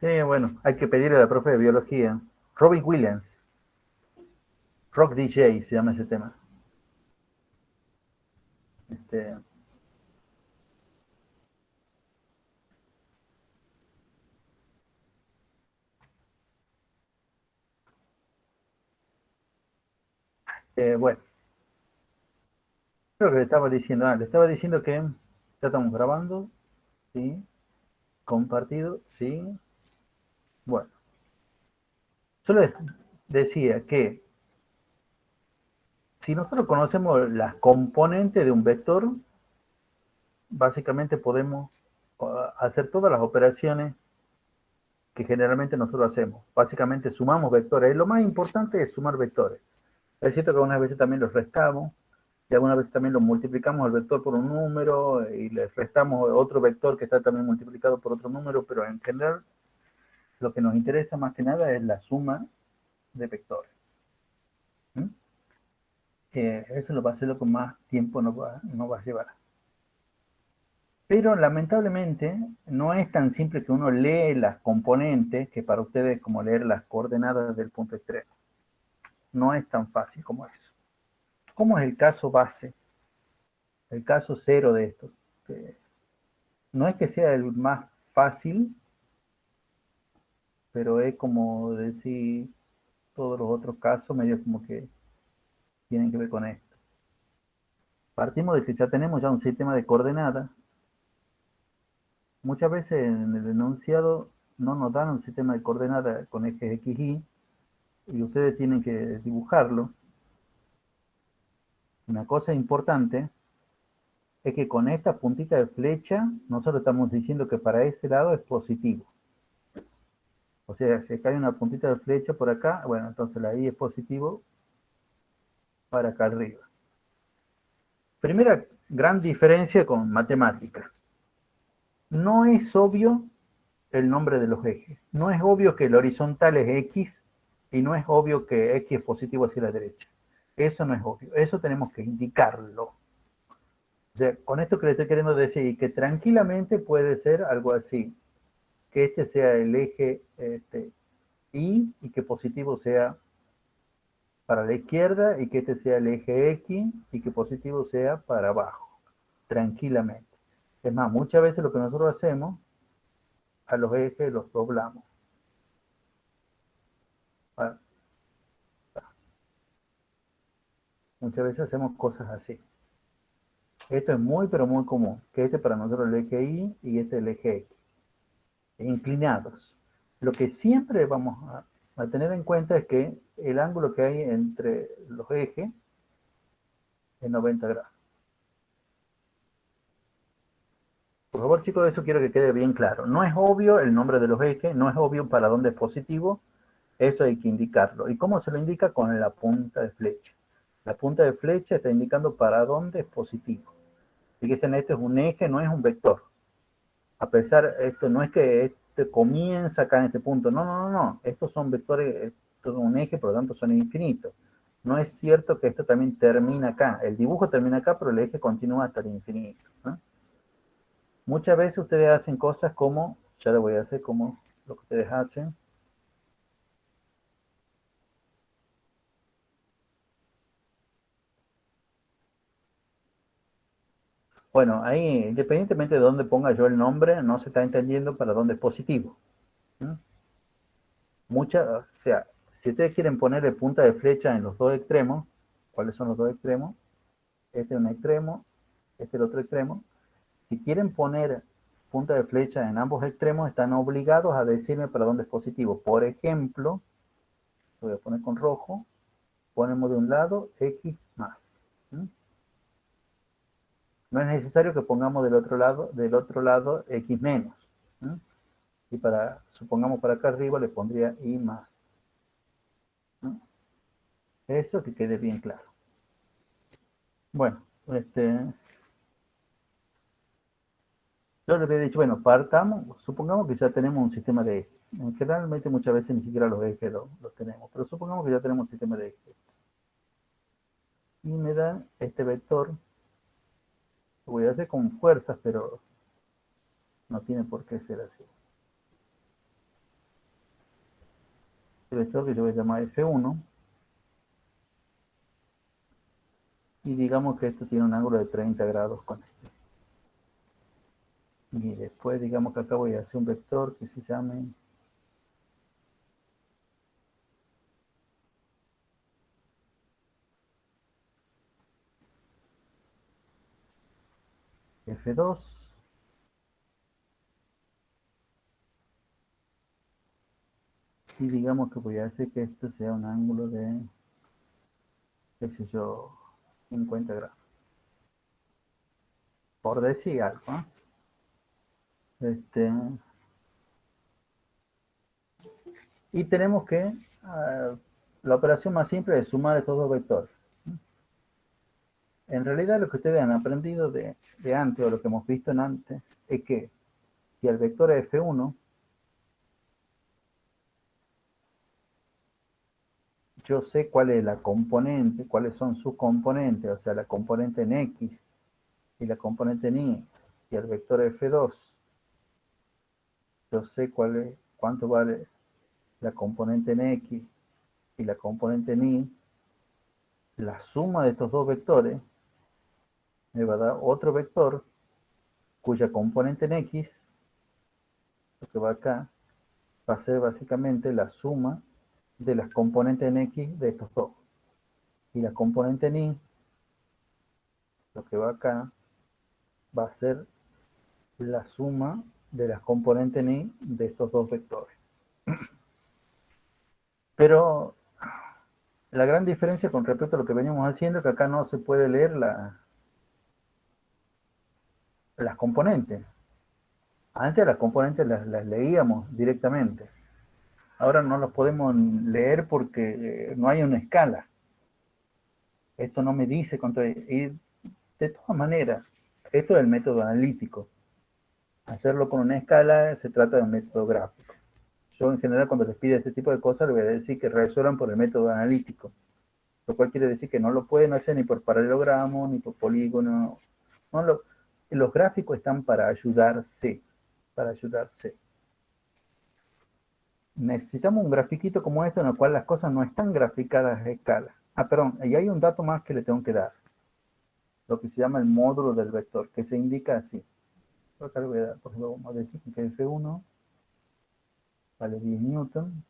Bueno, hay que pedirle a la profe de biología. Robin Williams, Rock DJ se llama ese tema. Este, bueno, creo que le estaba diciendo que ya estamos grabando, sí, compartido, sí. Bueno, solo decía que si nosotros conocemos las componentes de un vector, básicamente podemos hacer todas las operaciones que generalmente nosotros hacemos. Básicamente sumamos vectores. Lo más importante es sumar vectores. Es cierto que algunas veces también los restamos y algunas veces también lo multiplicamos el vector por un número y le restamos otro vector que está también multiplicado por otro número, pero en general lo que nos interesa más que nada es la suma de vectores. ¿Mm? Eso lo va a ser lo que más tiempo nos va a llevar. Pero lamentablemente no es tan simple que uno lee las componentes que para ustedes es como leer las coordenadas del punto extremo. No es tan fácil como eso. ¿Cómo es el caso base? El caso cero de esto. No es que sea el más fácil, pero es como decir todos los otros casos, medio como que tienen que ver con esto. Partimos de que ya tenemos ya un sistema de coordenadas. Muchas veces en el enunciado no nos dan un sistema de coordenadas con ejes X, y ustedes tienen que dibujarlo. Una cosa importante es que con esta puntita de flecha nosotros estamos diciendo que para ese lado es positivo. O sea, si acá hay una puntita de flecha por acá, bueno, entonces la I es positivo para acá arriba. Primera gran diferencia con matemática. No es obvio el nombre de los ejes. No es obvio que el horizontal es X y no es obvio que X es positivo hacia la derecha. Eso no es obvio. Eso tenemos que indicarlo. O sea, con esto que le estoy queriendo decir, que tranquilamente puede ser algo así. Que este sea el eje y que positivo sea para la izquierda y que este sea el eje X y que positivo sea para abajo. Tranquilamente. Es más, muchas veces lo que nosotros hacemos, a los ejes los doblamos. Muchas veces hacemos cosas así. Esto es muy, pero muy común. Que este para nosotros el eje Y y este el eje X. Inclinados. Lo que siempre vamos a tener en cuenta es que el ángulo que hay entre los ejes es 90 grados. Por favor, chicos, eso quiero que quede bien claro. No es obvio el nombre de los ejes, no es obvio para dónde es positivo, eso hay que indicarlo. ¿Y cómo se lo indica? Con la punta de flecha. La punta de flecha está indicando para dónde es positivo. Fíjense, este es un eje, no es un vector. A pesar, esto no es que este comienza acá en este punto, no, no, no, no. Estos son vectores, esto es un eje, por lo tanto son infinitos. No es cierto que esto también termina acá. El dibujo termina acá, pero el eje continúa hasta el infinito, ¿no? Muchas veces ustedes hacen cosas como, ya lo voy a hacer como lo que ustedes hacen. Bueno, ahí, independientemente de dónde ponga yo el nombre, no se está entendiendo para dónde es positivo. ¿No? O sea, si ustedes quieren ponerle punta de flecha en los dos extremos, ¿cuáles son los dos extremos? Este es un extremo, este es el otro extremo. Si quieren poner punta de flecha en ambos extremos, están obligados a decirme para dónde es positivo. Por ejemplo, lo voy a poner con rojo, ponemos de un lado X más. ¿Sí? No es necesario que pongamos del otro lado X menos. ¿Sí? Y supongamos para acá arriba le pondría Y más. ¿Sí? Eso que quede bien claro. Bueno, yo les había dicho, bueno, partamos, supongamos que ya tenemos un sistema de ejes. Generalmente muchas veces ni siquiera los ejes los tenemos, pero supongamos que ya tenemos un sistema de ejes. Y me da este vector, lo voy a hacer con fuerzas, pero No tiene por qué ser así. El vector que yo voy a llamar F1. Y digamos que esto tiene un ángulo de 30 grados con este. Y después digamos que acá voy a hacer un vector que se llame F2. Y digamos que voy a hacer que esto sea un ángulo de, qué sé yo, 50 grados. Por decir algo, ¿eh? Y tenemos que, la operación más simple es sumar estos dos vectores. En realidad lo que ustedes han aprendido de antes, o lo que hemos visto en antes, es que si el vector es F1, yo sé cuál es la componente, cuáles son sus componentes, o sea, la componente en X y la componente en Y, y el vector F2, yo sé cuánto vale la componente en X y la componente en Y. La suma de estos dos vectores me va a dar otro vector cuya componente en X, lo que va acá, va a ser básicamente la suma de las componentes en X de estos dos. Y la componente en Y, lo que va acá, va a ser la suma de las componentes en Y de estos dos vectores. Pero la gran diferencia con respecto a lo que veníamos haciendo es que acá no se puede leer las componentes. Antes las componentes las leíamos directamente. Ahora no las podemos leer porque no hay una escala. Esto no me dice cuánto es. Y de todas maneras, esto es el método analítico. Hacerlo con una escala se trata de un método gráfico. Yo en general cuando les pide este tipo de cosas les voy a decir que resuelvan por el método analítico. Lo cual quiere decir que no lo pueden hacer ni por paralelogramo, ni por polígono. No los gráficos están para ayudarse. Para ayudarse. Necesitamos un grafiquito como este en el cual las cosas no están graficadas a escala. Ah, perdón, y hay un dato más que le tengo que dar. Lo que se llama el módulo del vector, que se indica así. Acá le voy a dar, por ejemplo, vamos a decir que F1 vale 10 newton.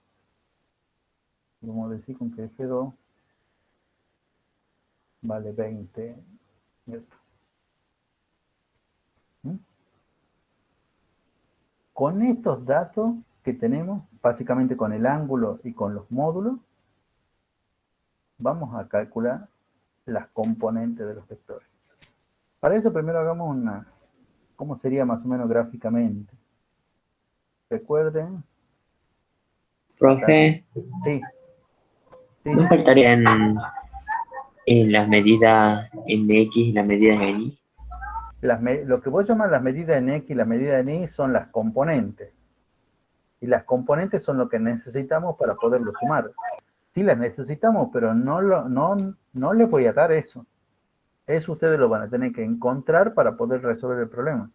Vamos a decir con que F2 vale 20 newton. ¿Mm? Con estos datos que tenemos, básicamente con el ángulo y con los módulos, vamos a calcular las componentes de los vectores. Para eso primero hagamos ¿cómo sería más o menos gráficamente? Recuerden. Profe, Sí, sí, ¿no sí. faltarían en las medidas en X y las medidas en Y? Lo que vos llamas las medidas en X y las medidas en Y son las componentes. Y las componentes son lo que necesitamos para poderlo sumar. Sí las necesitamos, pero no les voy a dar eso. Eso ustedes lo van a tener que encontrar para poder resolver el problema.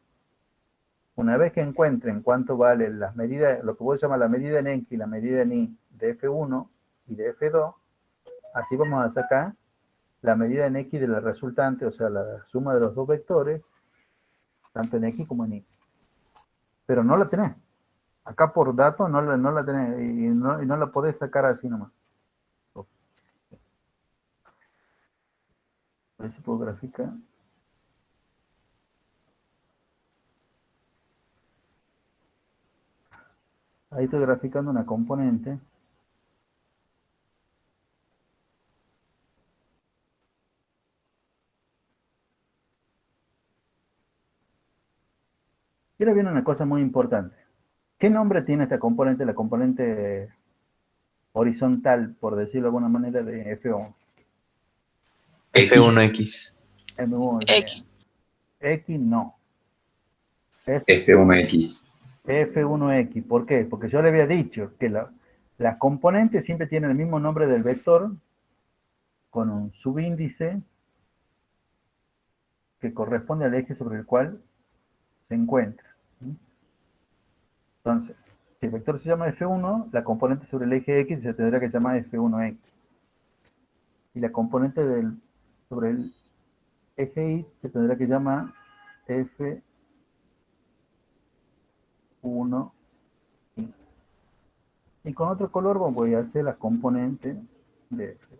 Una vez que encuentren cuánto valen las medidas, lo que vos llamas la medida en X y la medida en Y de F1 y de F2, así vamos a sacar la medida en X de la resultante, o sea, la suma de los dos vectores, tanto en X como en Y. Pero no la tenés. Acá por datos no la tenés y no la podés sacar así nomás. A ver si puedo graficar. Ahí estoy graficando una componente. Y ahora viene una cosa muy importante. ¿Qué nombre tiene esta componente? La componente horizontal, por decirlo de alguna manera, de F1. X. F1X. Muy X. bien. X no. Es F1X. F1X. ¿Por qué? Porque yo le había dicho que las componentes siempre tienen el mismo nombre del vector con un subíndice que corresponde al eje sobre el cual se encuentra. Entonces, si el vector se llama F1, la componente sobre el eje X se tendrá que llamar F1X. Y la componente sobre el eje Y se tendrá que llamar F1Y. Y con otro color voy a hacer la componente de F.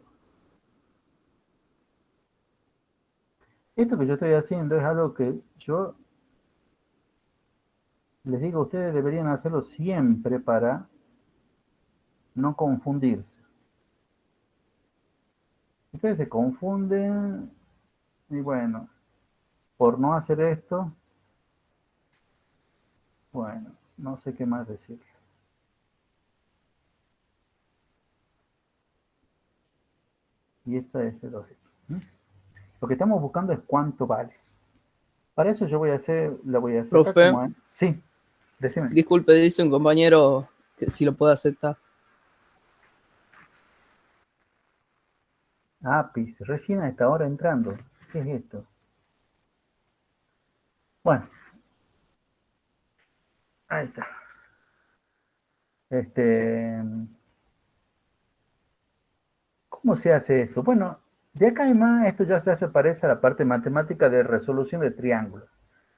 Esto que yo estoy haciendo es algo que yo les digo, ustedes deberían hacerlo siempre para no confundirse. Ustedes se confunden y bueno, por no hacer esto, bueno, no sé qué más decir. Y esta es el objeto. Lo que estamos buscando es cuánto vale. Para eso yo la voy a hacer acá Profe, como... Sí, decime. disculpe, dice un compañero que si lo puede aceptar. Apis, recién a esta hora entrando. ¿Qué es esto? Bueno, ahí está. ¿Cómo se hace eso? Bueno, de acá en más, esto ya se parece a la parte matemática de resolución de triángulos.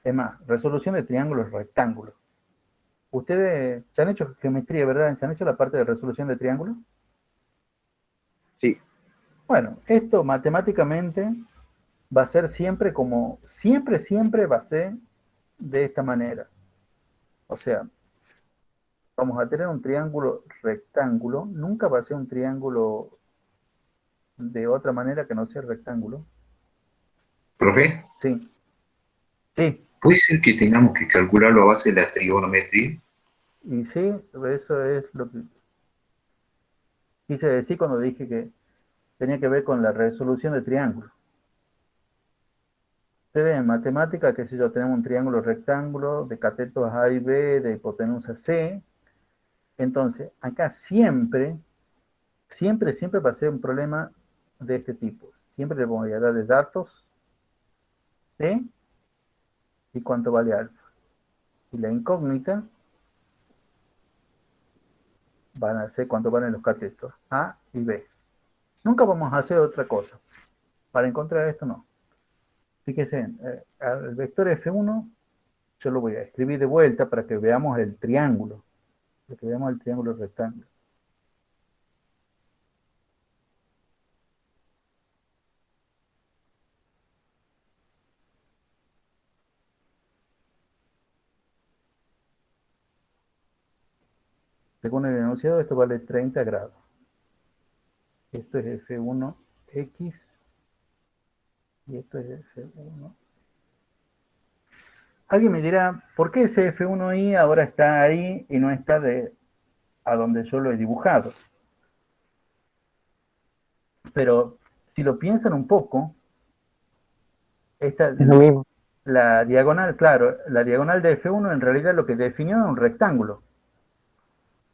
Es más, resolución de triángulos rectángulos. Ustedes se han hecho geometría, ¿verdad? ¿Se han hecho la parte de resolución de triángulos? Sí. Bueno, esto matemáticamente va a ser siempre como, siempre va a ser de esta manera. O sea, vamos a tener un triángulo rectángulo, nunca va a ser un triángulo de otra manera que no sea rectángulo. Profe, Sí, sí, ¿puede ser que tengamos que calcularlo a base de la trigonometría? y sí, eso es lo que quise decir cuando dije que tenía que ver con la resolución de triángulos. Ustedes en matemática, qué sé yo, tenemos un triángulo rectángulo de catetos A y B, de hipotenusa C. Entonces, acá siempre va a ser un problema de este tipo. Siempre le voy a dar de datos C y cuánto vale alfa. Y la incógnita van a ser cuánto valen los catetos A y B. Nunca vamos a hacer otra cosa. Para encontrar esto, no. Fíjense, el vector F1 yo lo voy a escribir de vuelta para que veamos el triángulo. Para que veamos el triángulo rectángulo. Según el enunciado, esto vale 30 grados. Esto es F1X y esto es F1. Alguien me dirá, ¿por qué ese F1Y ahora está ahí y no está a donde yo lo he dibujado? Pero si lo piensan un poco, esta, Es lo mismo. la diagonal, claro, la diagonal de F1 en realidad lo que definió es un rectángulo.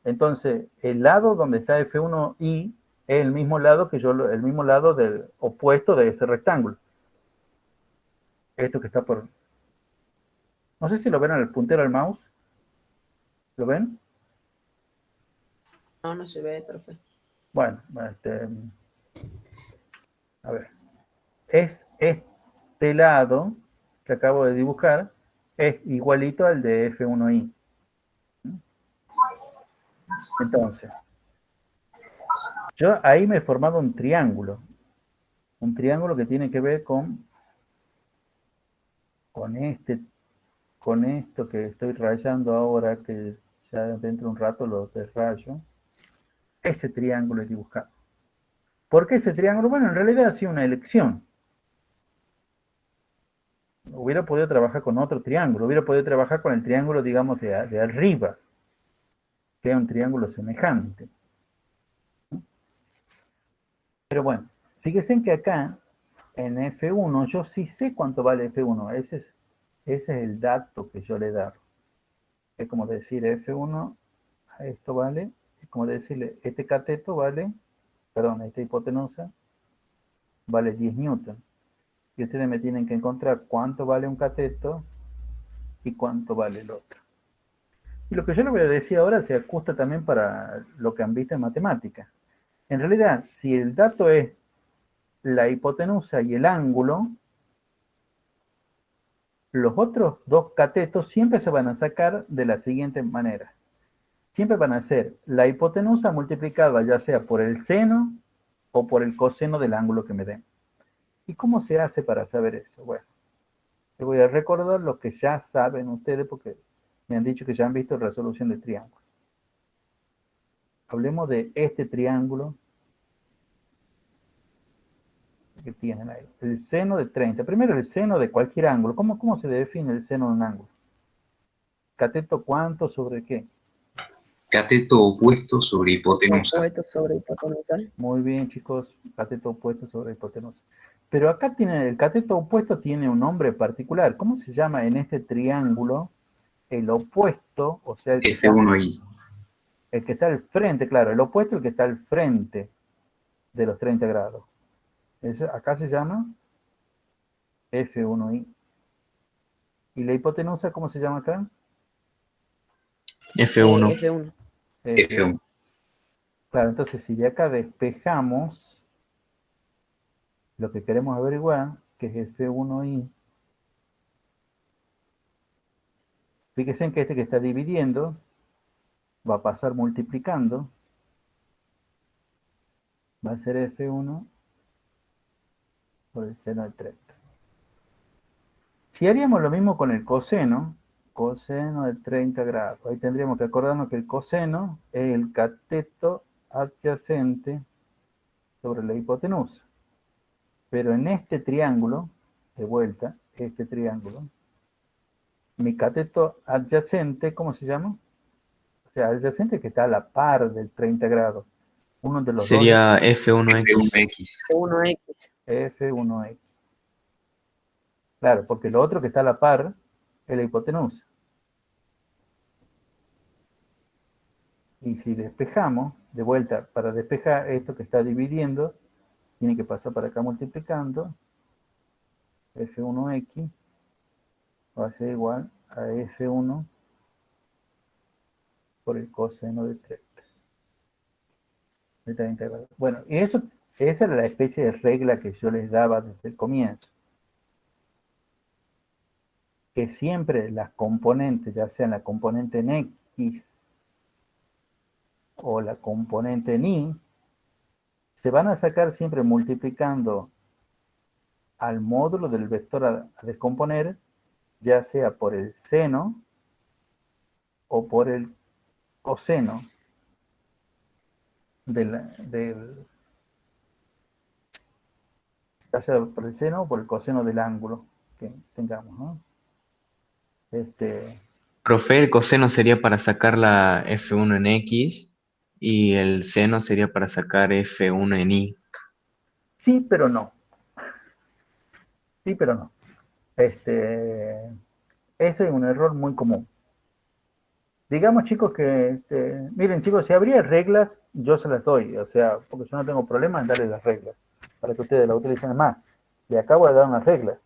Entonces, el lado donde está F1Y es el mismo lado el mismo lado del opuesto de ese rectángulo. Esto que está por... No sé si lo ven en el puntero del mouse. ¿Lo ven? No, no se ve, profe. Bueno, a ver. Es este lado que acabo de dibujar, es igualito al de F1Y. Entonces, yo ahí me he formado un triángulo. Un triángulo que tiene que ver con esto que estoy rayando ahora, que ya dentro de un rato lo desrayo. Ese triángulo he dibujado. ¿Por qué ese triángulo? Bueno, en realidad ha sido una elección. Hubiera podido trabajar con otro triángulo, hubiera podido trabajar con el triángulo, digamos, de arriba, que es un triángulo semejante. Pero bueno, fíjense en que acá, en F1, yo sí sé cuánto vale F1. Ese es el dato que yo le he dado. Es como decir F1, esto vale, es como decirle, este cateto vale, perdón, esta hipotenusa vale 10 newton. Y ustedes me tienen que encontrar cuánto vale un cateto y cuánto vale el otro. Y lo que yo le voy a decir ahora se ajusta también para lo que han visto en matemáticas. En realidad, si el dato es la hipotenusa y el ángulo, los otros dos catetos siempre se van a sacar de la siguiente manera. Siempre van a ser la hipotenusa multiplicada ya sea por el seno o por el coseno del ángulo que me den. ¿Y cómo se hace para saber eso? Bueno, les voy a recordar lo que ya saben ustedes porque me han dicho que ya han visto resolución de triángulos. Hablemos de este triángulo que tienen ahí. El seno de 30. Primero el seno de cualquier ángulo. ¿Cómo se define el seno de un ángulo? ¿Cateto cuánto sobre qué? Cateto opuesto sobre hipotenusa. Opuesto sobre hipotenusa. Muy bien, chicos. Cateto opuesto sobre hipotenusa. Pero acá tiene, el cateto opuesto tiene un nombre particular. ¿Cómo se llama en este triángulo el opuesto? O sea, F1i. el que está al frente, claro, el opuesto, el que está al frente de los 30 grados. Acá se llama F1i. ¿Y la hipotenusa cómo se llama acá? F1. F1. F1. Claro, entonces si de acá despejamos lo que queremos averiguar, que es F1i, fíjense en que este que está dividiendo va a pasar multiplicando, va a ser F1 por el seno de 30. Si haríamos lo mismo con el coseno de 30 grados, ahí tendríamos que acordarnos que el coseno es el cateto adyacente sobre la hipotenusa. Pero en este triángulo, de vuelta, este triángulo, mi cateto adyacente, ¿cómo se llama? O sea, adyacente que está a la par del 30 grados. Uno de los Sería F1x. F1X. F1X. F1x. Claro, porque lo otro que está a la par es la hipotenusa. Y si despejamos, de vuelta, para despejar esto que está dividiendo, tiene que pasar para acá multiplicando. F1x va a ser igual a F1 por el coseno de 30. De 30 grados. Bueno, y esa era la especie de regla que yo les daba desde el comienzo. Que siempre las componentes, ya sean la componente en X o la componente en Y, se van a sacar siempre multiplicando al módulo del vector a descomponer, ya sea por el seno o por el coseno ya sea por el seno o por el coseno del ángulo que tengamos, ¿no? Profe, el coseno sería para sacar la F1 en X y el seno sería para sacar F1 en Y. Sí, pero no. Sí, pero no. Ese es un error muy común. Digamos, chicos, que, miren, chicos, si habría reglas, yo se las doy, o sea, porque yo no tengo problema en darles las reglas, para que ustedes las utilicen más. Le acabo de dar unas reglas.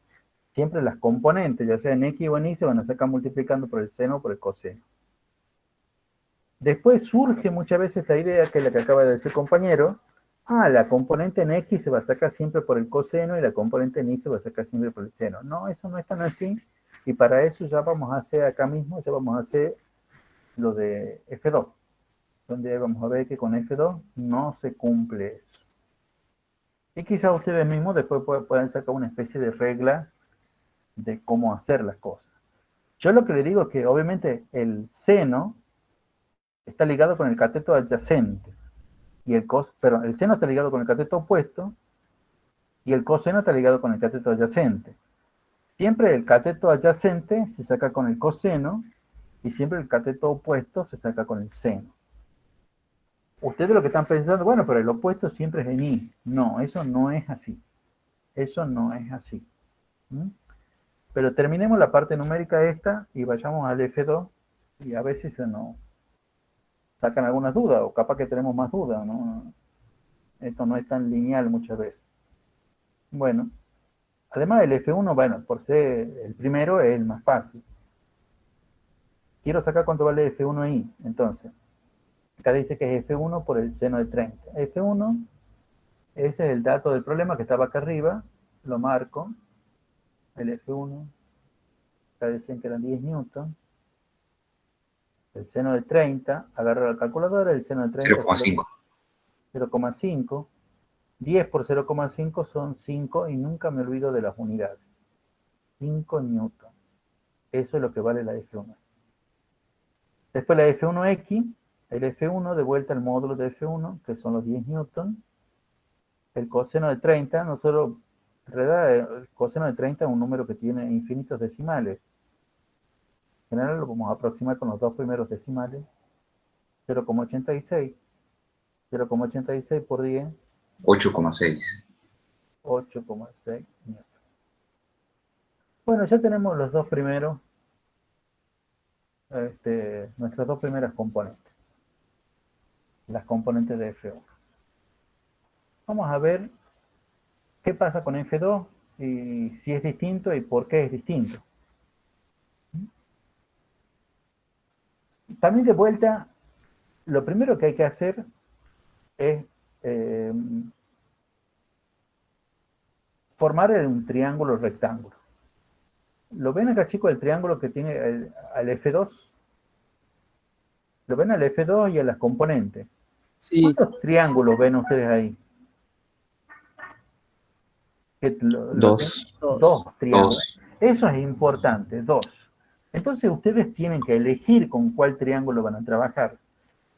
Siempre las componentes, ya sea en X o en Y, se van a sacar multiplicando por el seno o por el coseno. Después surge muchas veces la idea, que es la que acaba de decir el compañero, la componente en X se va a sacar siempre por el coseno y la componente en Y se va a sacar siempre por el seno. No, eso no es tan así, y para eso ya vamos a hacer acá mismo, ya vamos a hacer lo de F2, donde vamos a ver que con F2 no se cumple eso. Y quizás ustedes mismos después puedan sacar una especie de regla de cómo hacer las cosas. Yo lo que le digo es que obviamente el seno está ligado con el cateto adyacente, y el seno está ligado con el cateto opuesto, y el coseno está ligado con el cateto adyacente. Siempre el cateto adyacente se saca con el coseno, y siempre el cateto opuesto se saca con el seno. Ustedes lo que están pensando, bueno, pero el opuesto siempre es en Y. No, eso no es así. Eso no es así. ¿Mm? Pero terminemos la parte numérica esta y vayamos al F2 y a veces se nos sacan algunas dudas o capaz que tenemos más dudas, ¿no? Esto no es tan lineal muchas veces. Bueno, además el F1, bueno, por ser el primero es el más fácil. quiero sacar cuánto vale F1 ahí. Entonces, acá dice que es F1 por el seno de 30. F1, ese es el dato del problema que estaba acá arriba. Lo marco. El F1. Acá dicen que eran 10 newton. El seno de 30. Agarro la calculadora. El seno de 30 es 0,5. 0,5. 10 por 0,5 son 5 y nunca me olvido de las unidades. 5 newton. Eso es lo que vale la F1. Después la F1X, el F1 de vuelta al módulo de F1, que son los 10 newton. El coseno de 30, nosotros, en realidad, el coseno de 30 es un número que tiene infinitos decimales. En general lo vamos a aproximar con los dos primeros decimales. 0,86. 0,86 por 10, 8,6. 8,6 newton. Bueno, ya tenemos los dos primeros, nuestras dos primeras componentes. Las componentes de F1. Vamos a ver qué pasa con F2 y si es distinto y por qué es distinto. También de vuelta, lo primero que hay que hacer es formar un triángulo rectángulo. ¿Lo ven acá, chicos, el triángulo que tiene al F2? ¿Lo ven al F2 y a las componentes? Sí. ¿Cuántos triángulos ven ustedes ahí? Dos. Dos triángulos. 2. Eso es importante, dos. Entonces ustedes tienen que elegir con cuál triángulo van a trabajar.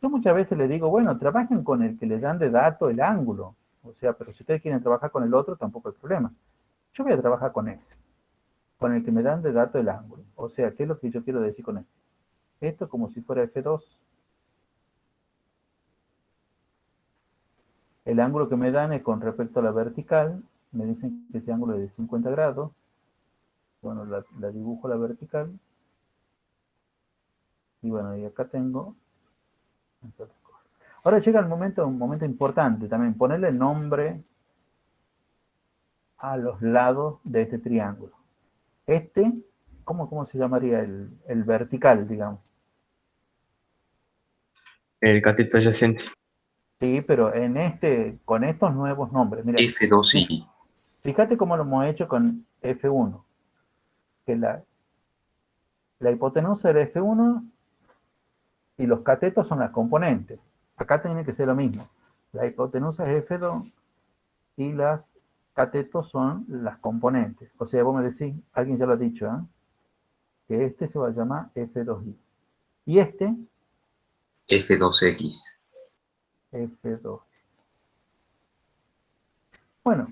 Yo muchas veces les digo, bueno, trabajen con el que les dan de dato el ángulo. O sea, pero si ustedes quieren trabajar con el otro, tampoco hay problema. Yo voy a trabajar con este, con el que me dan de dato el ángulo. O sea, ¿qué es lo que yo quiero decir con esto? Esto es como si fuera F2. El ángulo que me dan es con respecto a la vertical. Me dicen que ese ángulo es de 50 grados. Bueno, la dibujo la vertical. Y bueno, y acá tengo. Ahora llega un momento importante también. Ponerle nombre a los lados de este triángulo. ¿Cómo se llamaría el vertical, digamos? El cateto adyacente. Sí, pero con estos nuevos nombres. Mira, F2i. fíjate cómo lo hemos hecho con F1. Que la hipotenusa era F1 y los catetos son las componentes. Acá tiene que ser lo mismo. La hipotenusa es F2 y las catetos son las componentes. O sea, vos me decís, alguien ya lo ha dicho, ¿eh? Que este se va a llamar F2i. Y este, F2x. F2. Bueno,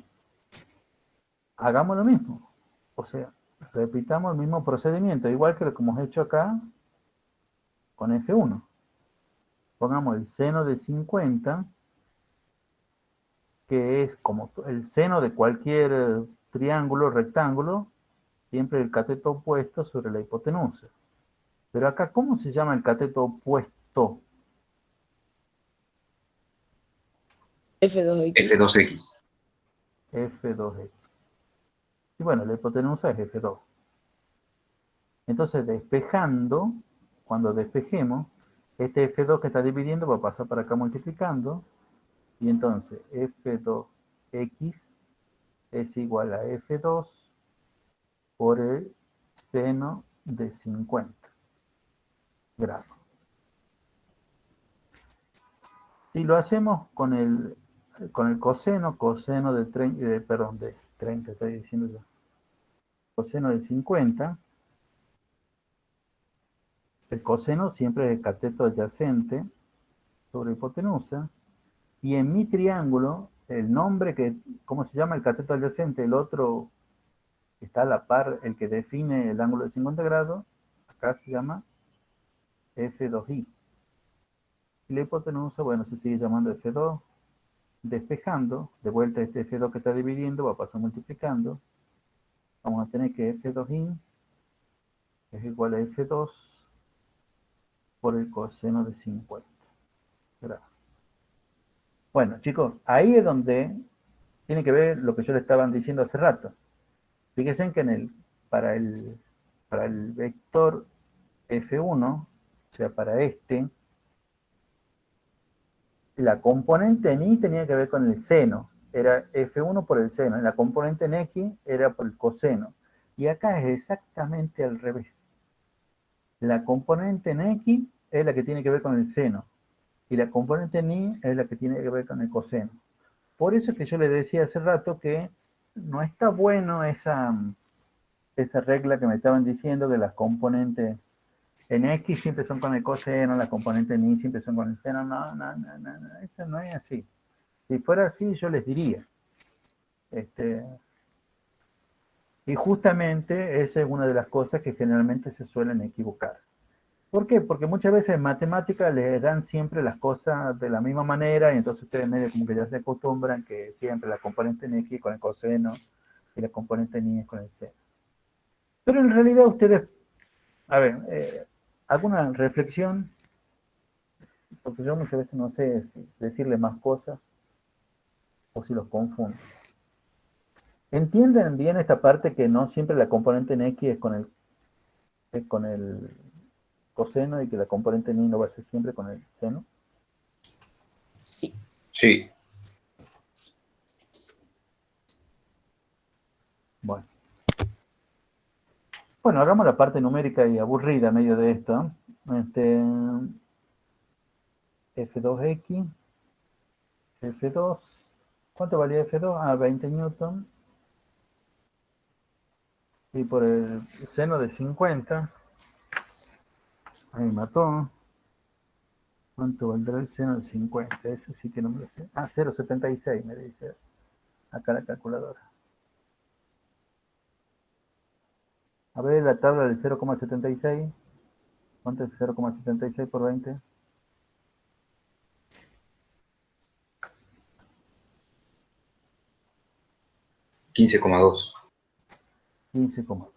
hagamos lo mismo. O sea, repitamos el mismo procedimiento, igual que lo que hemos hecho acá con F1. Pongamos el seno de 50, que es como el seno de cualquier triángulo, rectángulo, siempre el cateto opuesto sobre la hipotenusa. Pero acá, ¿cómo se llama el cateto opuesto? F2X. F2x. F2x. Y bueno, la hipotenusa es F2. Entonces, despejando, cuando despejemos, este F2 que está dividiendo va a pasar para acá multiplicando. Y entonces, F2x es igual a F2 por el seno de 50 grados. Si lo hacemos con el coseno de 30, estoy diciendo yo, coseno de 50, el coseno siempre es el cateto adyacente sobre hipotenusa, y en mi triángulo, el nombre ¿cómo se llama el cateto adyacente? El otro está a la par, el que define el ángulo de 50 grados, acá se llama F2i. Y la hipotenusa, bueno, se sigue llamando F2. Despejando, de vuelta este F2 que está dividiendo, va a pasar multiplicando. Vamos a tener que F2i es igual a F2 por el coseno de 50 grados. Bueno, chicos, ahí es donde tiene que ver lo que yo le estaba diciendo hace rato. Fíjense que para el vector F1, o sea, para este, la componente en Y tenía que ver con el seno, era F1 por el seno, y la componente en X era por el coseno. Y acá es exactamente al revés. La componente en X es la que tiene que ver con el seno, y la componente en Y es la que tiene que ver con el coseno. Por eso es que yo le decía hace rato que no está bueno esa regla que me estaban diciendo que las componentes en X siempre son con el coseno, las componentes en Y siempre son con el seno. No, no, no, no, no, eso no es así. Si fuera así, yo les diría. Y justamente esa es una de las cosas que generalmente se suelen equivocar. ¿Por qué? Porque muchas veces en matemáticas les dan siempre las cosas de la misma manera y entonces ustedes medio como que ya se acostumbran que siempre la componente en X con el coseno y la componente en Y es con el seno. Pero en realidad ustedes, a ver, alguna reflexión, porque yo muchas veces no sé si decirle más cosas o si los confundo. ¿Entienden bien esta parte que no siempre la componente en X es con el coseno y que la componente en Y no va a ser siempre con el seno? Sí. Sí. Bueno. Bueno, hagamos la parte numérica y aburrida en medio de esto. F2X, F2, ¿cuánto valía F2? Ah, 20 newton. Y por el seno de 50, ahí mató. ¿Cuánto valdrá el seno de 50? Eso sí que no me lo sé. Ah, 0,76 me dice acá la calculadora. A ver la tabla del 0,76. ¿Cuánto es 0,76 por 20? 15,2. 15,2.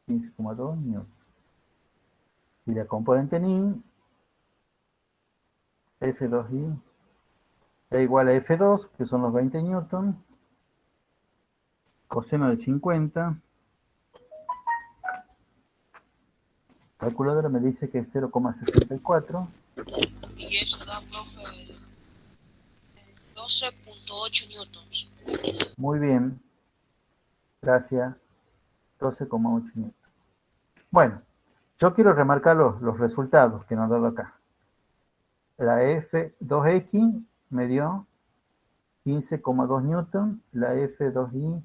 15,2 newton. Y la componente NIN, F2I, es igual a F2, que son los 20 newton. Coseno de 50. Calculadora me dice que es 0,64. Y eso da, profe, 12.8 newtons. Muy bien. Gracias. 12,8 newton. Bueno, yo quiero remarcar los resultados que nos han dado acá. La F2X me dio 15,2 newton. La F2Y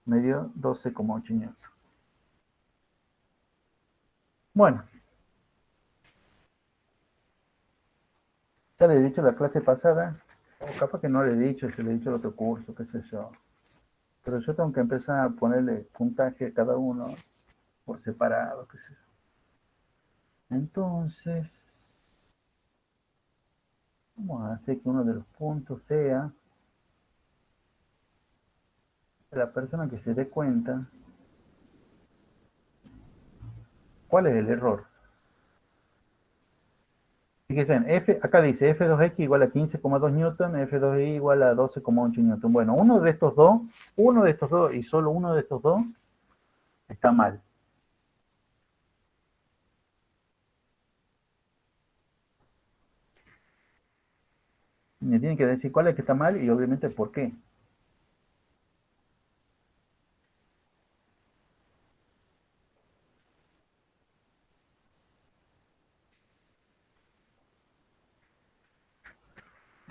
me dio 12,8 newton. Bueno, ya le he dicho la clase pasada, o capaz que no le he dicho, se le he dicho el otro curso, qué sé yo. Pero yo tengo que empezar a ponerle puntaje a cada uno por separado, qué sé yo. Entonces, vamos a hacer que uno de los puntos sea la persona que se dé cuenta cuál es el error. Fíjense, acá dice F2X igual a 15,2 newton, F2Y igual a 12,8 newton. Bueno, uno de estos dos y solo uno de estos dos está mal. Me tienen que decir cuál es que está mal y obviamente por qué.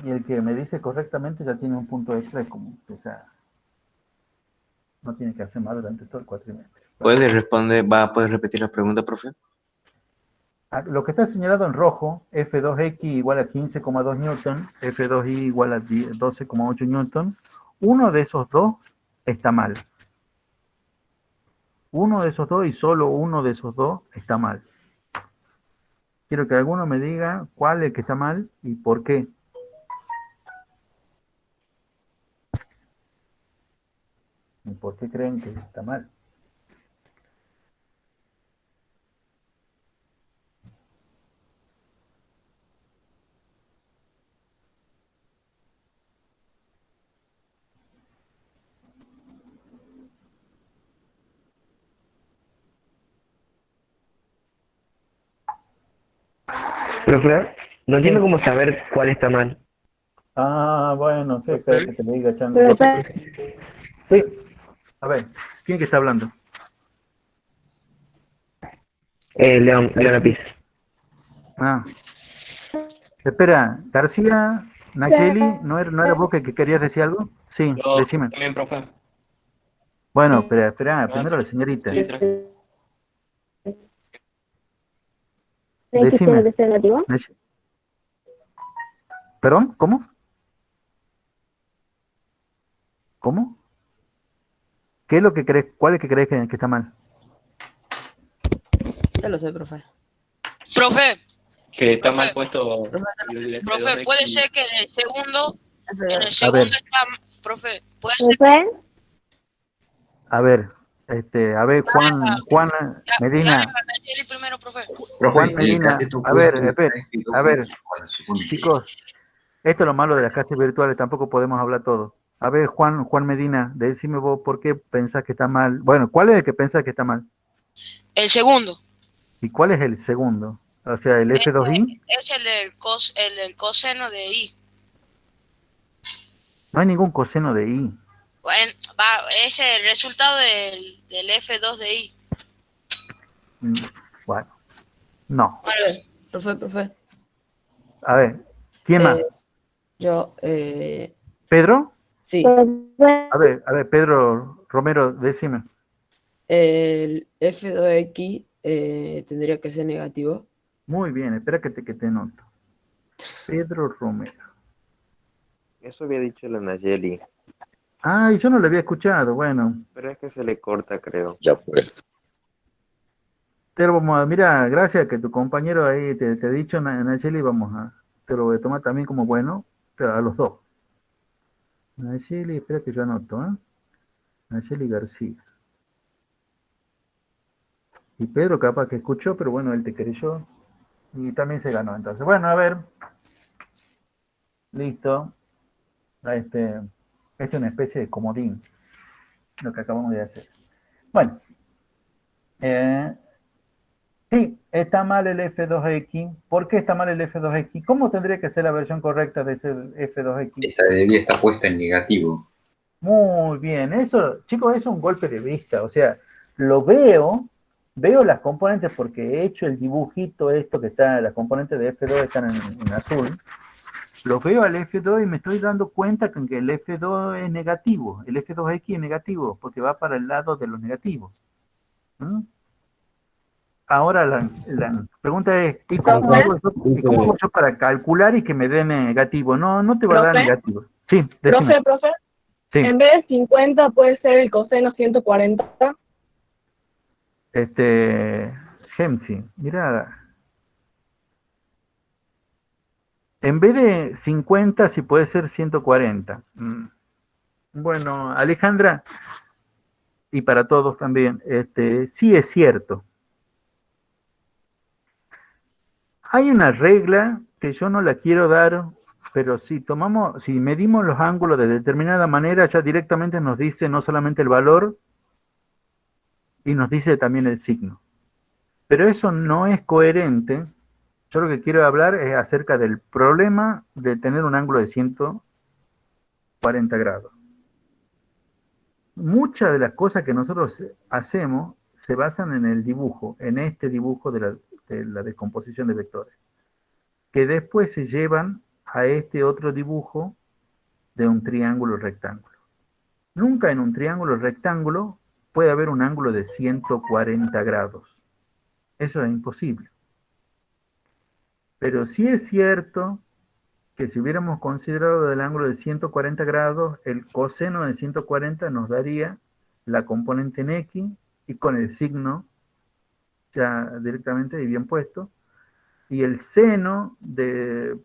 Y el que me dice correctamente ya tiene un punto extra, como que no tiene que hacer más durante todo el cuatrimestre. Bueno, ¿Puedes repetir la pregunta, profe? lo que está señalado en rojo, F2X igual a 15,2 newton, F2Y igual a 12,8 newton, uno de esos dos está mal. Uno de esos dos y solo uno de esos dos está mal. Quiero que alguno me diga cuál es el que está mal y por qué. ¿Y por qué creen que está mal? Profe, no entiendo Sí. cómo saber cuál está mal. Ah, bueno, sí, espera que te lo diga, Chango. Sí, a ver, ¿quién que está hablando? León Apiz. Ah, espera, García, Nacheli, ¿no era vos que querías decir algo? Sí, Yo decime. también, profe. Bueno, espera, primero la señorita. Sí, tres. Decime. ¿Perdón? ¿Cómo? ¿Cómo? ¿Qué es lo que crees? ¿Cuál es que crees que está mal? Ya lo sé, profe. Profe, Que está Profe. mal puesto el profe, F2X. puede ser que en el segundo A ver. está, profe, puede ser A ver, Juan que Medina, hable Nacheli primero, profe. Profe, Juan Medina, esto a ver, puesto espera, a ver, con el segundo. chicos, esto es lo malo de las clases virtuales, tampoco podemos hablar todo. A ver, Juan Medina, decime vos por qué pensás que está mal. Bueno, ¿cuál es el que pensás que está mal? El segundo ¿Y cuál es el segundo? O sea, el F2I, es el del coseno de I. no hay ningún coseno de I. Bueno, es el resultado del F2 de I. Bueno, no. Profe. A ver, ¿quién más? Yo, ¿Pedro? sí. A ver, Pedro Romero, decime. El F2X tendría que ser negativo. Muy bien, espera que te noto. Pedro Romero. Eso había dicho la Nayeli, Ay, yo no lo había escuchado. Bueno, pero es que se le corta, creo. Ya fue. mira, gracias que tu compañero ahí te ha dicho, Nacheli, te lo voy a tomar también como bueno, pero a los dos. Nacheli, espera que yo anoto, ¿eh? Nacheli García. Y Pedro capaz que escuchó, pero bueno, él te creyó y también se ganó. Entonces, bueno, a ver, listo. Este es una especie de comodín, lo que acabamos de hacer. Bueno, sí, está mal el F2X. ¿Por qué está mal el F2X? ¿Cómo tendría que ser la versión correcta de ese F2X? Esta debería estar puesta en negativo. Muy bien, eso, chicos, es un golpe de vista. O sea, lo veo las componentes porque he hecho el dibujito esto que está, las componentes de F2 están en azul. Lo veo al F2 y me estoy dando cuenta que el F2 es negativo, el F2X es negativo, porque va para el lado de los negativos. ¿Mm? Ahora la pregunta es, ¿y cómo hago yo para calcular y que me dé negativo? No te va a dar negativo. Sí, decime. Profe, Sí. en vez de 50 puede ser el coseno 140. Gemsi, mira, en vez de 50, si puede ser 140. Bueno, Alejandra, y para todos también, sí es cierto. Hay una regla que yo no la quiero dar, pero si medimos los ángulos de determinada manera, ya directamente nos dice no solamente el valor, y nos dice también el signo. Pero eso no es coherente. Yo lo que quiero hablar es acerca del problema de tener un ángulo de 140 grados. Muchas de las cosas que nosotros hacemos se basan en el dibujo, en este dibujo de la descomposición de vectores, que después se llevan a este otro dibujo de un triángulo rectángulo. Nunca en un triángulo rectángulo puede haber un ángulo de 140 grados. Eso es imposible. Pero sí es cierto que si hubiéramos considerado el ángulo de 140 grados, el coseno de 140 nos daría la componente en X y con el signo ya directamente bien puesto, y el seno de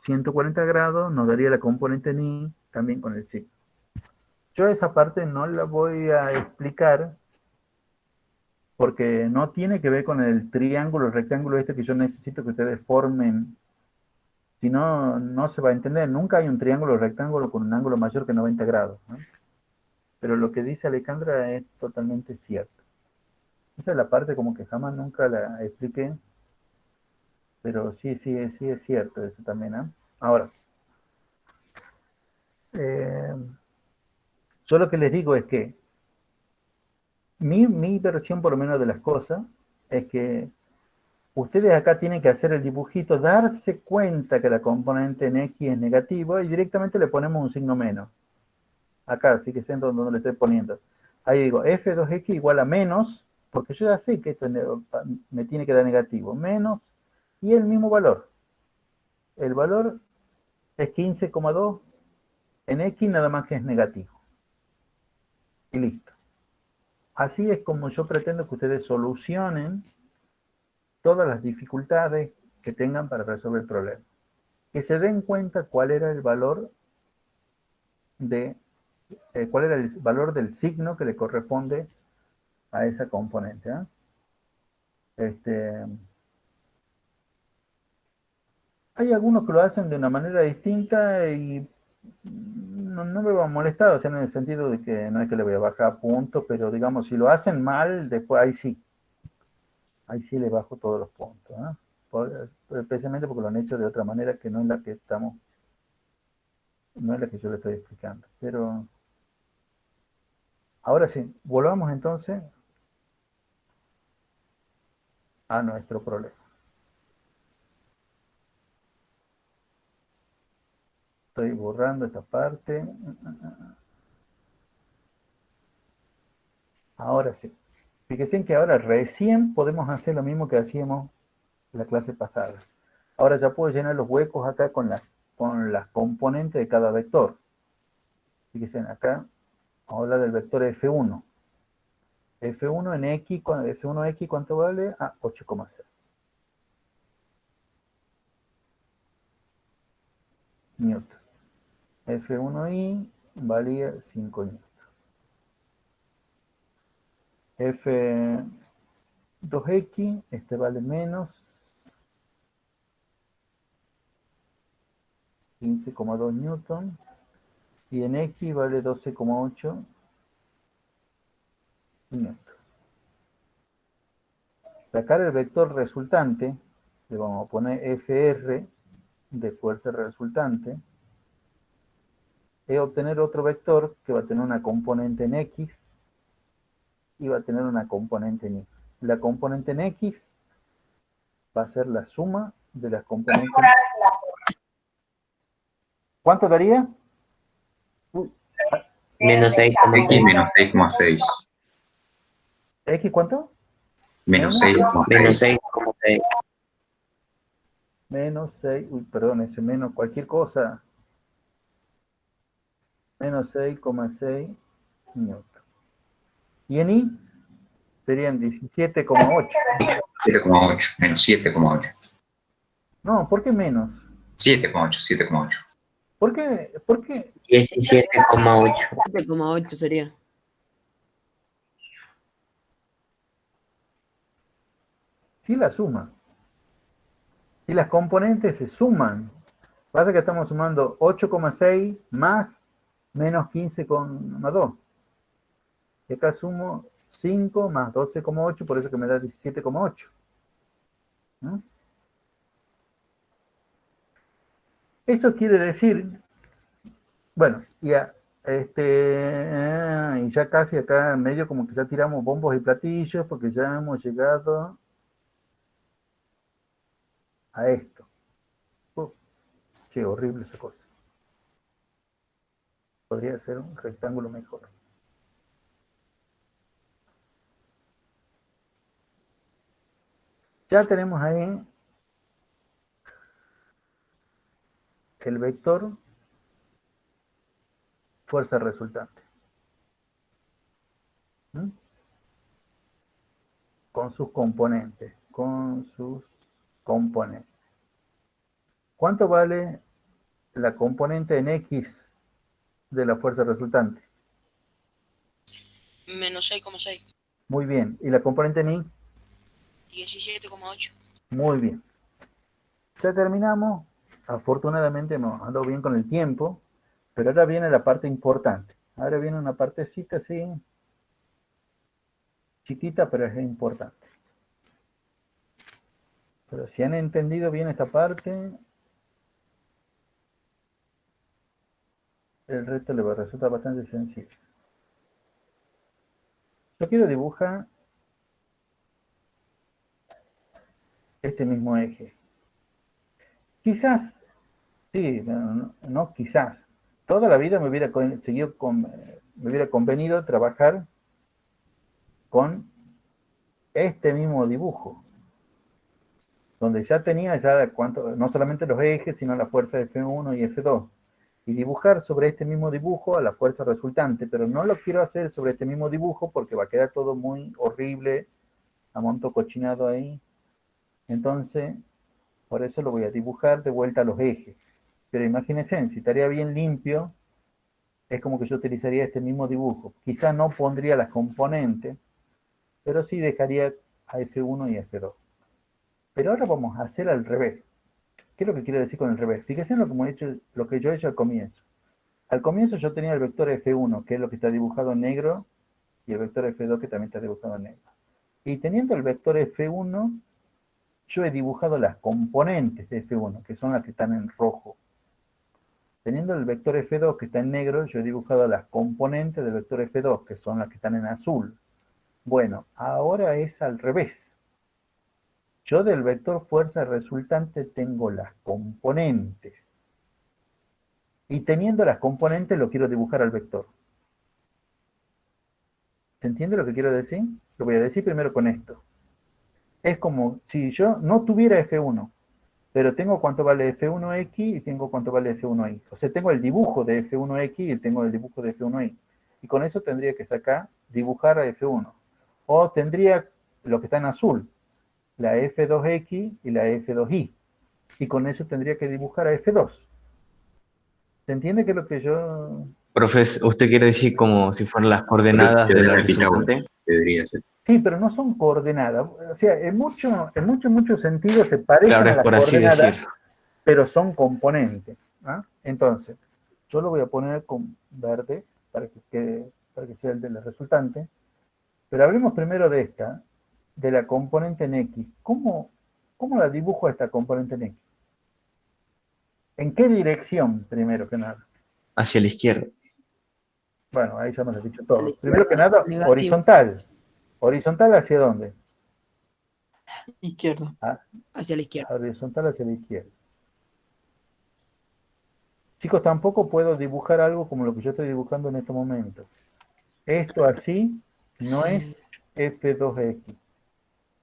140 grados nos daría la componente en Y también con el signo. Yo esa parte no la voy a explicar porque no tiene que ver con el triángulo, el rectángulo este que yo necesito que ustedes formen. Si no, no se va a entender. Nunca hay un triángulo rectángulo con un ángulo mayor que 90 grados, ¿no? Pero lo que dice Alejandra es totalmente cierto. Esa es la parte como que jamás nunca la expliqué. Pero sí es cierto eso también, ¿eh? Ahora, yo lo que les digo es que mi versión por lo menos de las cosas es que ustedes acá tienen que hacer el dibujito, darse cuenta que la componente en X es negativo y directamente le ponemos un signo menos. Acá, así que sé donde le estoy poniendo. Ahí digo, F2X igual a menos, porque yo ya sé que esto me tiene que dar negativo, menos, y el mismo valor. El valor es 15,2 en X, nada más que es negativo. Y listo. Así es como yo pretendo que ustedes solucionen todas las dificultades que tengan para resolver el problema. Que se den cuenta cuál era el valor del signo que le corresponde a esa componente, ¿eh? Hay algunos que lo hacen de una manera distinta y no me va a molestar, o sea, en el sentido de que no es que le voy a bajar puntos, pero digamos, si lo hacen mal, después ahí sí le bajo todos los puntos, ¿eh? Especialmente porque lo han hecho de otra manera que no es la que no es la que yo le estoy explicando. Pero ahora sí, volvamos entonces a nuestro problema. Estoy borrando esta parte. Ahora sí. Fíjense que ahora recién podemos hacer lo mismo que hacíamos la clase pasada. Ahora ya puedo llenar los huecos acá con las componentes de cada vector. Fíjense acá, vamos a hablar del vector F1. F1 en X, F1X, ¿cuánto vale? 8,6. Newton. F1Y valía 5 newton. F2X, este vale menos 15,2 newton. Y en X vale 12,8 newton. Sacar el vector resultante, le vamos a poner FR de fuerza resultante, es obtener otro vector que va a tener una componente en X y va a tener una componente en Y. La componente en X va a ser la suma de las componentes. ¿Cuánto daría? Menos X 6,6. menos 6,6. ¿X cuánto? Menos Menos 6,6. 6,6. Menos 6, perdón, ese menos cualquier cosa. Menos 6,6 newton. Y en Y serían 17,8. 7,8. Menos 7,8. No, ¿por qué menos? 7,8. 7,8. ¿Por qué? 17,8. 7,8 sería. Sí la suma. Si las componentes se suman, pasa que estamos sumando 8,6 más menos 15,2. Y acá sumo 5 más 12,8, por eso que me da 17,8. ¿No? Eso quiere decir, bueno, ya, y ya casi acá en medio como que ya tiramos bombos y platillos porque ya hemos llegado a esto. Qué horrible esa cosa. Podría ser un rectángulo mejor. Ya tenemos ahí el vector fuerza resultante. ¿Mm? Con sus componentes. ¿Cuánto vale la componente en X de la fuerza resultante? Menos 6,6. Muy bien. ¿Y la componente en Y? 17,8. Muy bien. Ya terminamos. Afortunadamente hemos andado bien con el tiempo, pero ahora viene la parte importante. Ahora viene una partecita así, chiquita, pero es importante. Pero si han entendido bien esta parte, el resto les va a resultar bastante sencillo. Yo quiero dibujar este mismo eje. Quizás, sí, no quizás, toda la vida me hubiera convenido trabajar con este mismo dibujo, donde ya tenía no solamente los ejes, sino la fuerza F1 y F2, y dibujar sobre este mismo dibujo a la fuerza resultante, pero no lo quiero hacer sobre este mismo dibujo porque va a quedar todo muy horrible, amontocochinado ahí. Entonces, por eso lo voy a dibujar de vuelta a los ejes. Pero imagínense, si estaría bien limpio, es como que yo utilizaría este mismo dibujo. Quizá no pondría las componentes, pero sí dejaría a F1 y F2. Pero ahora vamos a hacer al revés. ¿Qué es lo que quiero decir con el revés? Fíjense en lo que yo he hecho al comienzo. Al comienzo yo tenía el vector F1, que es lo que está dibujado en negro, y el vector F2, que también está dibujado en negro. Y teniendo el vector F1, yo he dibujado las componentes de F1, que son las que están en rojo. Teniendo el vector F2, que está en negro, yo he dibujado las componentes del vector F2, que son las que están en azul. Bueno, ahora es al revés. Yo del vector fuerza resultante tengo las componentes. Y teniendo las componentes lo quiero dibujar al vector. ¿Se entiende lo que quiero decir? Lo voy a decir primero con esto. Es como si yo no tuviera F1, pero tengo cuánto vale F1X y tengo cuánto vale F1Y. O sea, tengo el dibujo de F1X y tengo el dibujo de F1Y. Y con eso tendría que sacar, dibujar a F1. O tendría lo que está en azul, la F2X y la F2Y. Y con eso tendría que dibujar a F2. ¿Se entiende qué es lo que yo...? Profe, ¿usted quiere decir como si fueran las coordenadas de la resultante? Debería ser. Sí, pero no son coordenadas. O sea, en muchos sentidos se parecen Claro, a es las por así coordenadas, decir. pero son componentes. ¿Ah? Entonces, yo lo voy a poner con verde para que sea el de la resultante. Pero hablemos primero de esta, de la componente en X. ¿Cómo la dibujo esta componente en X? ¿En qué dirección, primero que nada? Hacia la izquierda. Bueno, ahí ya me lo he dicho todo. Primero que nada, Negativo. horizontal. ¿Horizontal hacia dónde? Izquierda. Hacia la izquierda. Horizontal hacia la izquierda. Chicos, tampoco puedo dibujar algo como lo que yo estoy dibujando en este momento. Esto así no es F2X.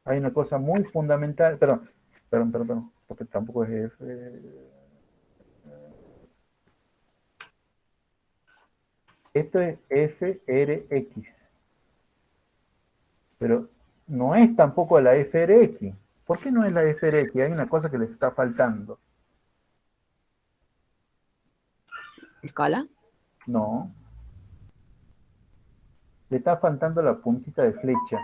Hay una cosa muy fundamental, perdón, porque tampoco es F. Esto es FRX. Pero no es tampoco la FRX. ¿Por qué no es la FRX? Hay una cosa que les está faltando. ¿Escala? No. Le está faltando la puntita de flecha.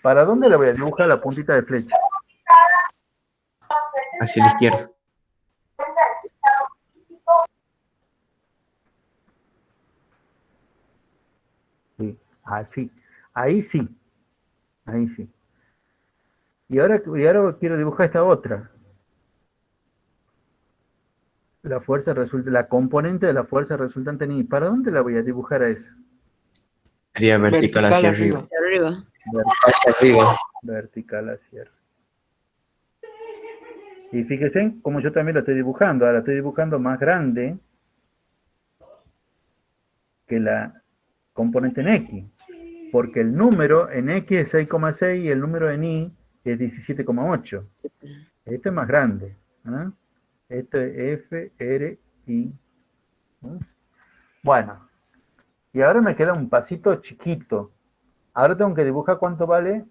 ¿Para dónde le voy a dibujar la puntita de flecha? Hacia la izquierda. Sí, así. Ahí sí. Ahí sí. Y ahora quiero dibujar esta otra. La fuerza la componente de la fuerza resultante en I. ¿Para dónde la voy a dibujar a esa? Sería vertical hacia arriba. Hacia arriba. Hacia arriba. Vertical hacia arriba. Y fíjense como yo también la estoy dibujando. Ahora la estoy dibujando más grande que la componente en X. Porque el número en X es 6,6 y el número en Y es 17,8. Este es más grande. ¿Ah? Esto es F, R, I. Bueno. Y ahora me queda un pasito chiquito. Ahora tengo que dibujar cuánto vale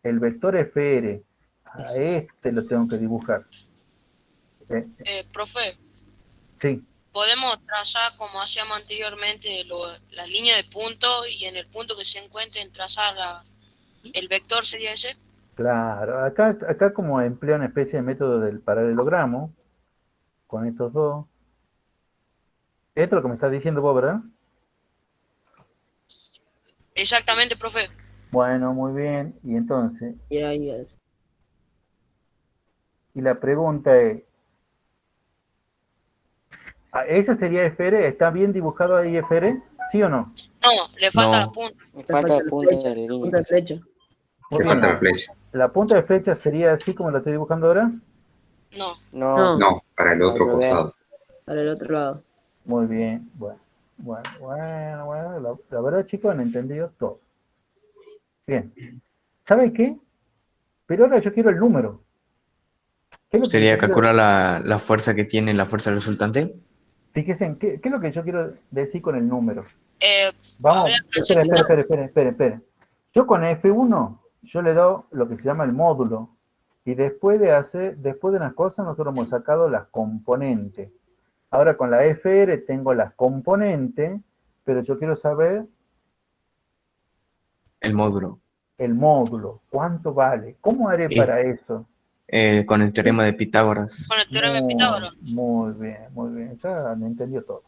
el vector FR. A este lo tengo que dibujar. Profe, Sí. podemos trazar como hacíamos anteriormente la línea de punto y en el punto que se encuentre trazar el vector, ¿sería ese? Claro. Acá como empleo una especie de método del paralelogramo. Con estos dos. Esto es lo que me estás diciendo vos, ¿verdad? Exactamente, profe. Bueno, muy bien. Y entonces, Y ahí es. Y la pregunta es, ¿esa sería FR? ¿Está bien dibujado ahí FR? ¿Sí o no? No, le falta No. la punta. Me falta la punta de la línea. Punta de flecha. Muy Le bien. falta la flecha. ¿La punta de flecha sería así como la estoy dibujando ahora? No. No, No, para el otro Al revés. costado. Para el otro lado. Muy bien, bueno, la verdad, chicos, han entendido todo. Bien. ¿Saben qué? Pero ahora yo quiero el número. ¿Qué es lo que Sería yo quiero- calcular la fuerza que tiene la fuerza resultante. Fíjense, ¿qué es lo que yo quiero decir con el número? Eh, Vamos, habría que hacer espera. Yo con F1, yo le doy lo que se llama el módulo. Y después de unas cosas, nosotros hemos sacado las componentes. Ahora con la FR tengo las componentes, pero yo quiero saber El módulo. el módulo. ¿Cuánto vale? ¿Cómo haré Y- para eso? Con el teorema de Pitágoras. con el teorema de Pitágoras. Muy bien. Ya me entendió todo.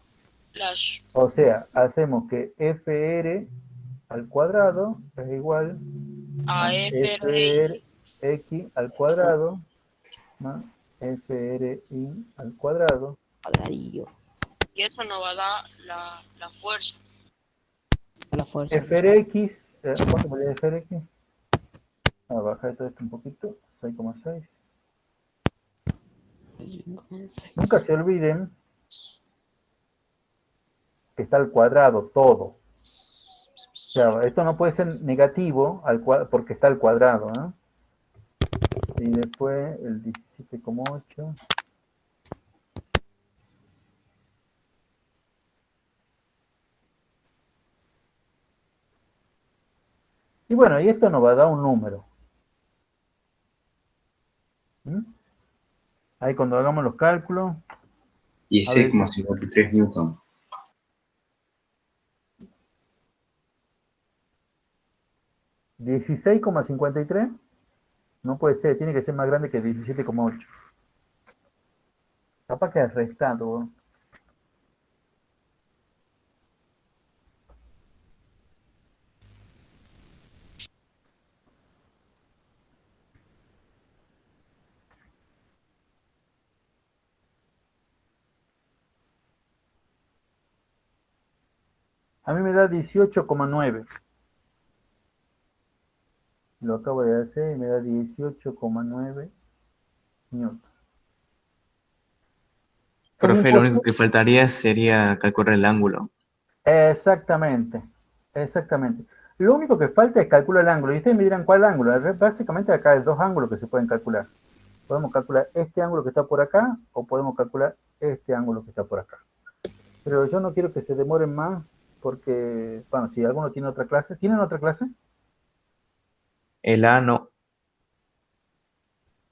Las, O sea, hacemos que FR al cuadrado es igual a a FRI. FRX al cuadrado más FRI al cuadrado. Cuadradillo. Y eso nos va a dar la fuerza. A la fuerza. FRX, ¿cuánto vale FRX? A bajar todo esto un poquito, 6,6. Nunca se olviden que está al cuadrado todo. O sea, esto no puede ser negativo porque está al cuadrado, ¿no? Y después el 17,8. Y bueno, y esto nos va a dar un número. ¿Mm? Ahí cuando hagamos los cálculos. 16,53 newton. ¿16,53? No puede ser, tiene que ser más grande que 17,8. Capaz que es restando. ¿No? A mí me da 18,9. Lo acabo de hacer y me da 18,9 newton. Profe, lo único que faltaría sería calcular el ángulo. Exactamente. Lo único que falta es calcular el ángulo. Y ustedes me dirán, ¿cuál ángulo? Básicamente acá hay dos ángulos que se pueden calcular. Podemos calcular este ángulo que está por acá o podemos calcular este ángulo que está por acá. Pero yo no quiero que se demoren más porque, bueno, si alguno tiene otra clase. ¿Tienen otra clase? El A no.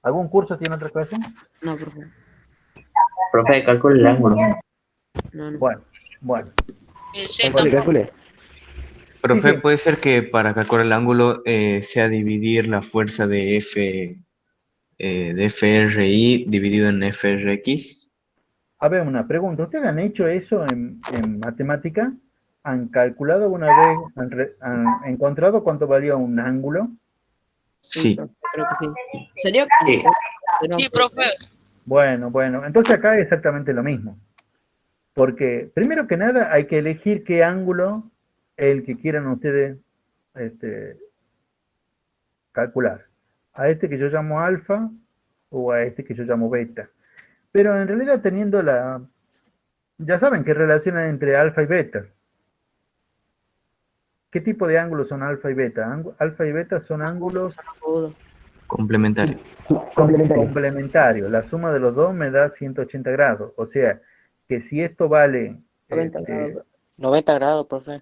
¿Algún curso tiene otra clase? No, por favor. Profe, calcula el ángulo. No. Bueno. El Z. Calcule. Profe, Sí. puede ser que para calcular el ángulo sea dividir la fuerza de FRI dividido en FRX. A ver, una pregunta. ¿Ustedes han hecho eso en matemática? ¿Han calculado alguna vez, han encontrado cuánto valía un ángulo? Sí. Profe, creo que sí. ¿Sería? Sí. Sí, profe. Bueno. Entonces acá es exactamente lo mismo. Porque, primero que nada, hay que elegir qué ángulo es el que quieran ustedes calcular. A este que yo llamo alfa o a este que yo llamo beta. Pero en realidad teniendo ya saben qué relación hay entre alfa y beta. ¿Qué tipo de ángulos son alfa y beta? Alfa y beta son ángulos Complementario. complementarios. La suma de los dos me da 180 grados. O sea, que si esto vale... 90 grados, profe.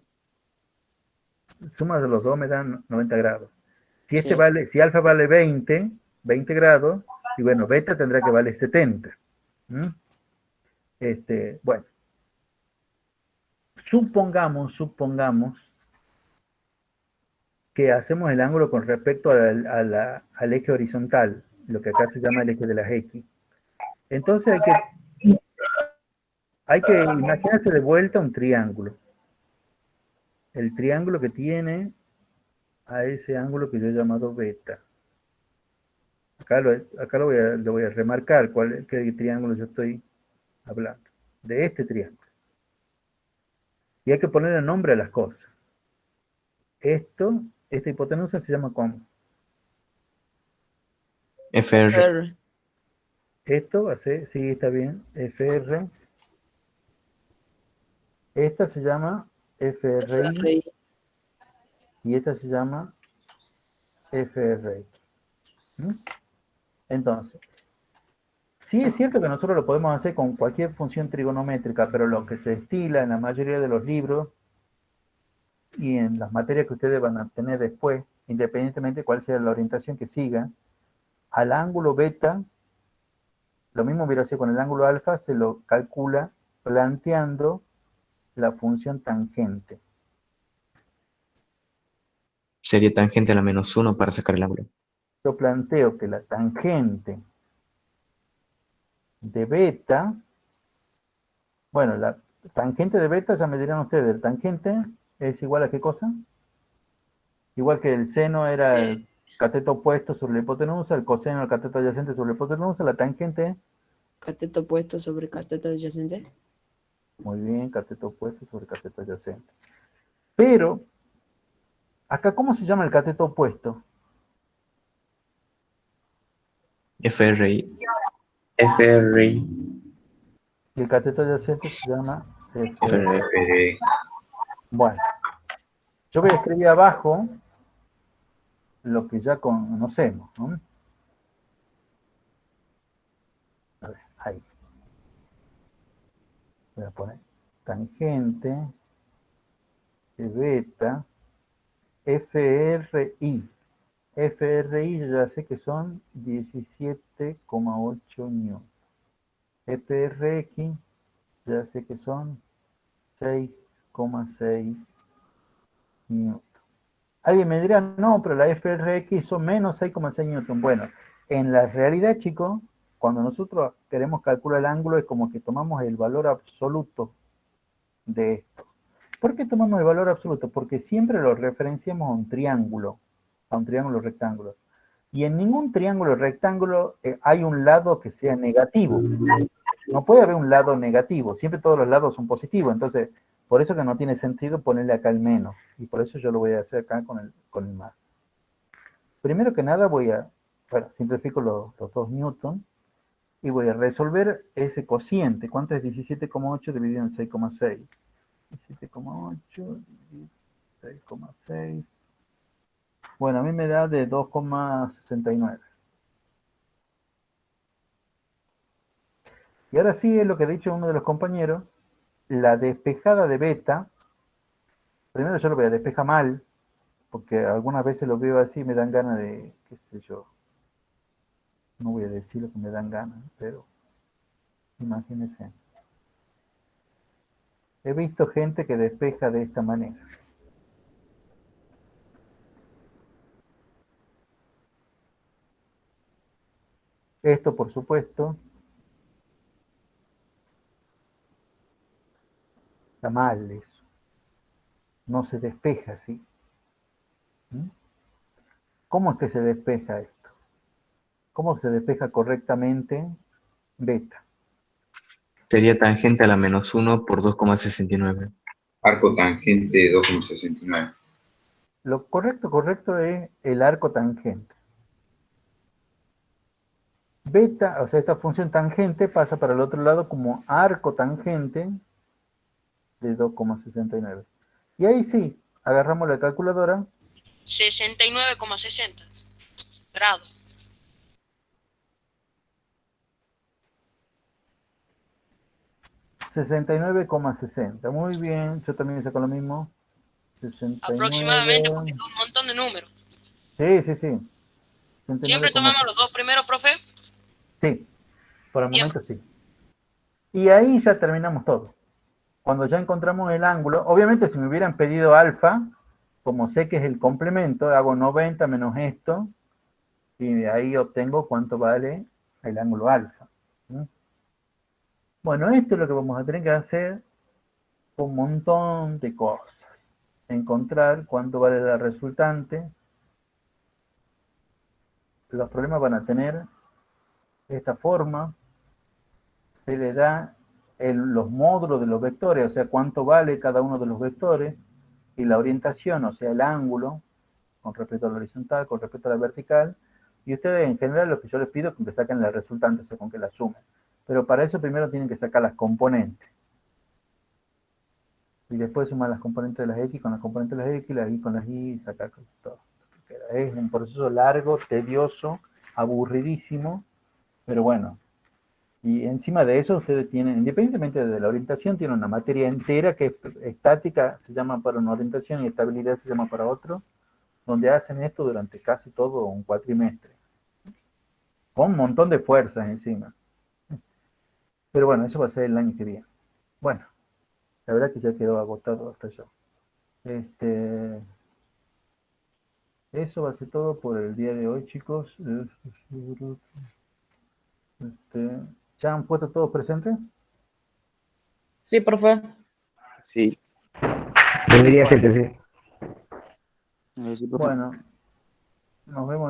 Suma de los dos me dan 90 grados. Si Sí. si alfa vale 20 grados, y bueno, beta tendrá que valer 70. ¿Mm? Bueno. Supongamos que hacemos el ángulo con respecto al eje horizontal, lo que acá se llama el eje de las X. Entonces hay que imaginarse de vuelta un triángulo. El triángulo que tiene a ese ángulo que yo he llamado beta. Acá lo voy a remarcar qué triángulo yo estoy hablando. De este triángulo. Y hay que ponerle nombre a las cosas. Esta hipotenusa se llama ¿cómo? FR. Esto va a ser, sí, está bien, FR. Esta se llama FRI. Y esta se llama FRX. ¿Mm? Entonces, sí es cierto que nosotros lo podemos hacer con cualquier función trigonométrica, pero lo que se estila en la mayoría de los libros y en las materias que ustedes van a tener después, independientemente de cuál sea la orientación que sigan, al ángulo beta, lo mismo hubiera sido con el ángulo alfa, se lo calcula planteando la función tangente. Sería tangente a la -1 para sacar el ángulo. Yo planteo que la tangente de beta, bueno, la tangente de beta, ya me dirán ustedes, el tangente es igual a ¿qué cosa? Igual que el seno era el cateto opuesto sobre la hipotenusa, el coseno el cateto adyacente sobre la hipotenusa, la tangente... Cateto opuesto sobre cateto adyacente. Muy bien, cateto opuesto sobre cateto adyacente. Pero, acá, ¿cómo se llama el cateto opuesto? FRI. FRI. Y el cateto adyacente se llama FRI. Bueno, yo voy a escribir abajo lo que ya conocemos, ¿no? A ver, ahí. Voy a poner tangente de beta FRI. FRI yo ya sé que son 17,8 newton. FRX ya sé que son 6,6 newton. Alguien me dirá, no, pero la FRX son menos 6,6 newton. Bueno, en la realidad, chicos, cuando nosotros queremos calcular el ángulo es como que tomamos el valor absoluto de esto. ¿Por qué tomamos el valor absoluto? Porque siempre lo referenciamos a un triángulo rectángulo. Y en ningún triángulo rectángulo hay un lado que sea negativo. No puede haber un lado negativo, siempre todos los lados son positivos. Entonces, por eso que no tiene sentido ponerle acá el menos. Y por eso yo lo voy a hacer acá con el más. Primero que nada simplifico los 2 newton. Y voy a resolver ese cociente. ¿Cuánto es 17,8 dividido en 6,6? 17,8 dividido en 6,6. Bueno, a mí me da de 2,69. Y ahora sí es lo que ha dicho uno de los compañeros. La despejada de beta. Primero yo lo voy a despejar mal. Porque algunas veces lo veo así y me dan ganas de, qué sé yo. No voy a decir lo que me dan ganas, pero imagínense. He visto gente que despeja de esta manera. Esto, por supuesto, está mal eso. No se despeja así. ¿Mm? ¿Cómo es que se despeja esto? ¿Cómo se despeja correctamente beta? Sería tangente a la -1 por 2,69. Arco tangente 2,69. Lo correcto es el arco tangente. Beta, o sea, esta función tangente pasa para el otro lado como arco tangente de 2,69. Y ahí sí, agarramos la calculadora. 69,60 grados. $69,60. Muy bien, yo también saco lo mismo. 69. Aproximadamente, porque es un montón de números. Sí. ¿Siempre tomamos los dos primeros, profe? Sí, por el Bien. momento sí. Y ahí ya terminamos todo. Cuando ya encontramos el ángulo, obviamente si me hubieran pedido alfa, como sé que es el complemento, hago 90 menos esto, y de ahí obtengo cuánto vale el ángulo alfa. ¿Sí? Bueno, esto es lo que vamos a tener que hacer un montón de cosas. Encontrar cuánto vale la resultante los problemas van a tener esta forma. Se le da los módulos de los vectores, o sea, cuánto vale cada uno de los vectores, y la orientación, o sea, el ángulo, con respecto a la horizontal, con respecto a la vertical, y ustedes en general lo que yo les pido es que saquen la resultante, o sea, con que la sumen. Pero para eso primero tienen que sacar las componentes. Y después sumar las componentes de las X con las componentes de las X, las Y con las Y, y sacar todo. Es un proceso largo, tedioso, aburridísimo, pero bueno. Y encima de eso ustedes tienen, independientemente de la orientación, tienen una materia entera que es estática, se llama para una orientación, y estabilidad se llama para otro, donde hacen esto durante casi todo un cuatrimestre. Con un montón de fuerzas encima. Pero bueno, eso va a ser el año que viene. Bueno, la verdad que ya quedó agotado hasta yo. Eso va a ser todo por el día de hoy, chicos. ¿Ya han puesto todos presentes? Sí, profe. Sí. Debería ser, sí. Bueno, nos vemos.